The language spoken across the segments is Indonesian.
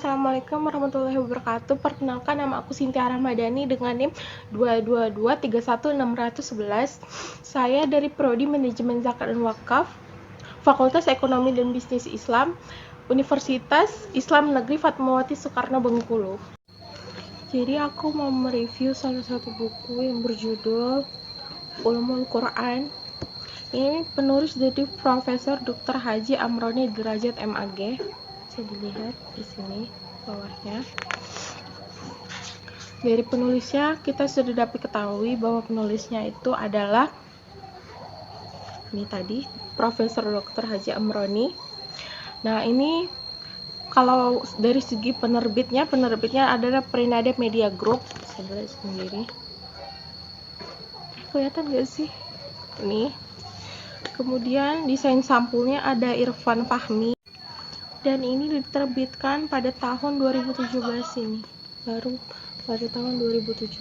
Assalamualaikum warahmatullahi wabarakatuh. Perkenalkan, nama aku Sintia Ramadhani dengan NIM 222316111. Saya dari Prodi Manajemen Zakat dan Wakaf, Fakultas Ekonomi dan Bisnis Islam, Universitas Islam Negeri Fatmawati Soekarno Bengkulu. Jadi aku mau mereview salah satu buku yang berjudul Ulumul Quran. Ini penulis dari Profesor Dr. Haji Amroni Derajat MAG. Bisa dilihat di sini bawahnya. Dari penulisnya kita sudah dapat ketahui bahwa penulisnya itu adalah ini tadi, Profesor Dr. Haji Amroni. Nah, ini kalau dari segi penerbitnya adalah Perinade Media Group. Saya lihat sendiri. Kelihatan nggak sih? Ini. Kemudian desain sampulnya ada Irfan Fahmi. Dan ini diterbitkan pada tahun 2017 ini. Baru pada tahun 2017.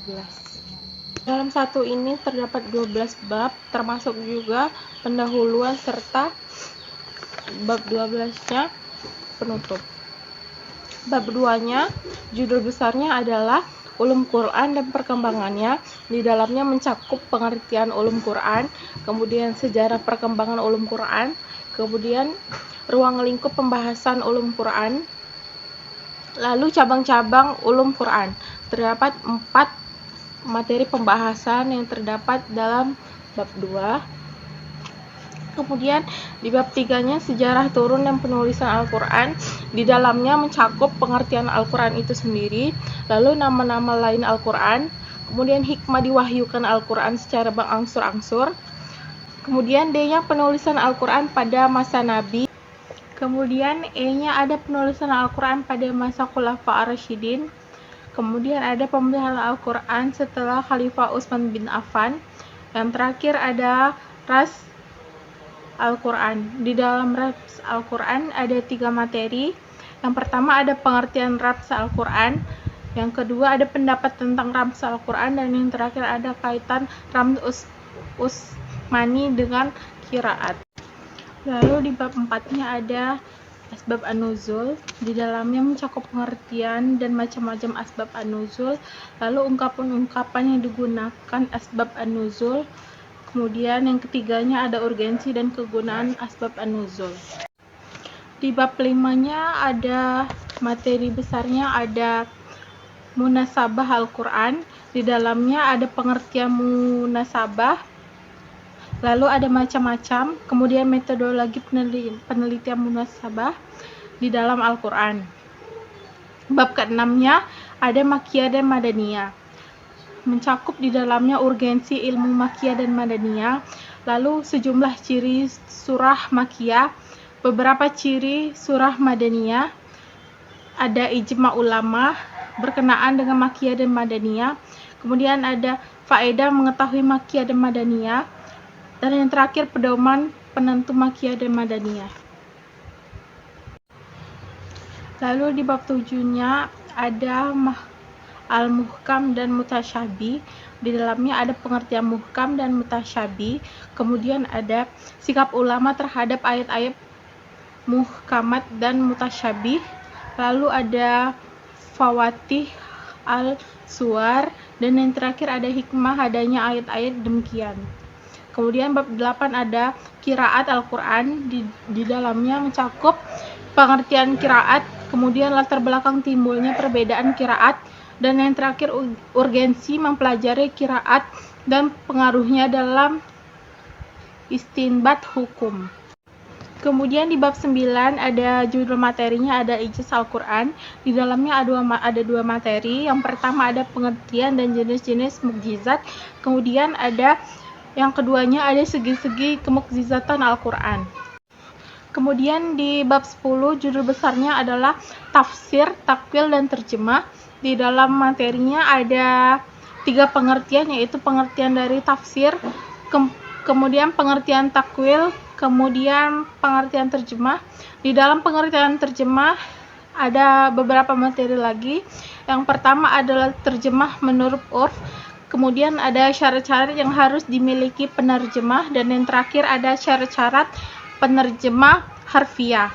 Dalam satu ini terdapat 12 bab, termasuk juga pendahuluan serta bab 12-nya penutup. Bab 2-nya, judul besarnya adalah Ulum Quran dan perkembangannya. Di dalamnya mencakup pengertian ulum Quran, kemudian sejarah perkembangan ulum Quran, kemudian ruang lingkup pembahasan ulum Quran, lalu cabang-cabang ulum Quran. Terdapat 4 materi pembahasan yang terdapat dalam bab 2. Kemudian di bab 3-nya sejarah turun dan penulisan Al-Quran. Di dalamnya mencakup pengertian Al-Quran itu sendiri, lalu nama-nama lain Al-Quran, kemudian hikmah diwahyukan Al-Quran secara berangsur-angsur. Kemudian D-nya penulisan Al-Quran pada masa Nabi. Kemudian E-nya ada penulisan Al-Quran pada masa Khulafa Ar-Rasyidin. Kemudian ada pembelajaran Al-Quran setelah Khalifah Utsman bin Affan. Yang terakhir ada Ras Al-Quran. Di dalam Ras Al-Quran ada 3 materi. Yang pertama ada pengertian Ras Al-Quran. Yang kedua ada pendapat tentang Rams Al-Quran. Dan yang terakhir ada kaitan Rams Utsmani dengan qiraat. Lalu di bab 4-nya ada asbab an-nuzul. Di dalamnya mencakup pengertian dan macam-macam asbab an-nuzul, lalu ungkapan-ungkapan yang digunakan asbab an-nuzul. Kemudian yang ketiganya ada urgensi dan kegunaan asbab an-nuzul. Di bab 5-nya ada materi besarnya, ada munasabah Al-Quran. Di dalamnya ada pengertian munasabah, lalu ada macam-macam, kemudian metodologi penelitian munasabah di dalam Al-Quran. Bab ke-6-nya ada Makkiyah dan Madaniyah. Mencakup di dalamnya urgensi ilmu Makkiyah dan Madaniyah, lalu sejumlah ciri surah Makkiyah, beberapa ciri surah Madaniyah, ada ijma ulama berkenaan dengan Makkiyah dan Madaniyah, kemudian ada faedah mengetahui Makkiyah dan Madaniyah, dan yang terakhir pedoman penentu Makkiyah dan Madaniyah. Lalu di bab 7-nya ada Al-Muhkam dan Mutasyabih. Di dalamnya ada pengertian muhkam dan mutasyabih. Kemudian ada sikap ulama terhadap ayat-ayat muhkamat dan mutasyabih. Lalu ada fawatih al-suwar, dan yang terakhir ada hikmah adanya ayat-ayat demikian. Kemudian bab 8 ada qiraat Al-Quran. Di dalamnya mencakup pengertian qiraat, kemudian latar belakang timbulnya perbedaan qiraat, dan yang terakhir urgensi mempelajari qiraat dan pengaruhnya dalam istinbat hukum. Kemudian di bab 9 ada judul materinya, ada ijaz Al-Quran. Di dalamnya ada 2 materi. Yang pertama ada pengertian dan jenis-jenis mukjizat. Kemudian ada yang keduanya ada segi-segi kemukjizatan Al-Quran. Kemudian di bab 10 judul besarnya adalah tafsir, takwil, dan terjemah. Di dalam materinya ada 3 pengertian, yaitu pengertian dari tafsir, kemudian pengertian takwil, kemudian pengertian terjemah. Di dalam pengertian terjemah ada beberapa materi lagi. Yang pertama adalah terjemah menurut urf. Kemudian ada syarat-syarat yang harus dimiliki penerjemah, dan yang terakhir ada syarat-syarat penerjemah harfiah.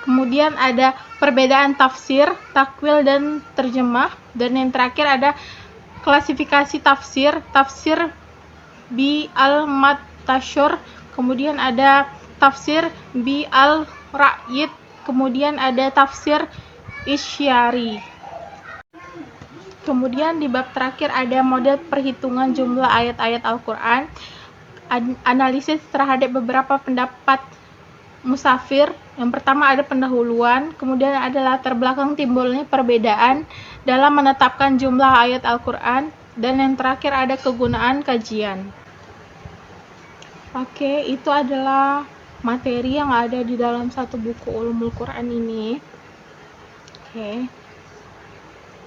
Kemudian ada perbedaan tafsir, takwil, dan terjemah. Dan yang terakhir ada klasifikasi tafsir, tafsir bi al-matashur, kemudian ada tafsir bi al-ra'yid, kemudian ada tafsir isyari. Kemudian di bab terakhir ada model perhitungan jumlah ayat-ayat Al-Quran, analisis terhadap beberapa pendapat musafir. Yang pertama ada pendahuluan, kemudian ada latar belakang timbulnya perbedaan dalam menetapkan jumlah ayat Al-Quran, dan yang terakhir ada kegunaan kajian. Oke, itu adalah materi yang ada di dalam satu buku Ulumul Quran ini. Oke.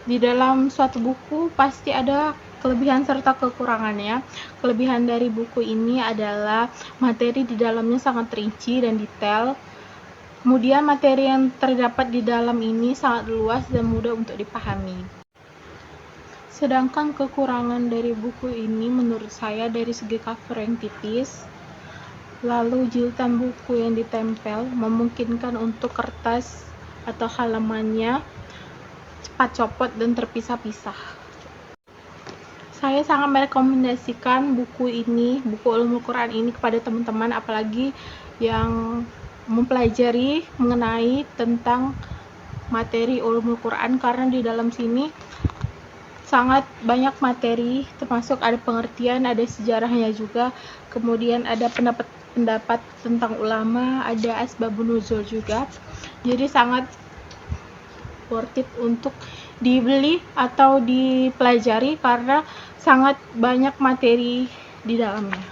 Di dalam suatu buku pasti ada kelebihan serta kekurangannya. Kelebihan dari buku ini adalah materi di dalamnya sangat rinci dan detail. Kemudian materi yang terdapat di dalam ini sangat luas dan mudah untuk dipahami. Sedangkan kekurangan dari buku ini menurut saya dari segi cover yang tipis, lalu jiltan buku yang ditempel memungkinkan untuk kertas atau halamannya cepat copot dan terpisah-pisah. Saya sangat merekomendasikan buku ini, buku Ulumul Quran ini kepada teman-teman, apalagi yang mempelajari mengenai tentang materi Ulumul Quran, karena di dalam sini sangat banyak materi, termasuk ada pengertian, ada sejarahnya juga, kemudian ada pendapat tentang ulama, ada asbabun nuzul juga. Jadi sangat worth it untuk dibeli atau dipelajari karena sangat banyak materi di dalamnya.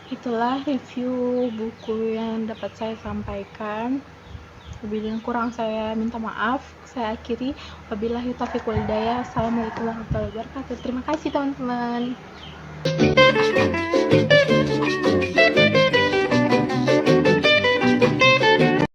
Itulah review buku yang dapat saya sampaikan. Lebih dan kurang saya minta maaf. Saya akhiri. Wabillahi taufiq wal hidayah. Assalamualaikum warahmatullahi wabarakatuh. Terima kasih teman-teman.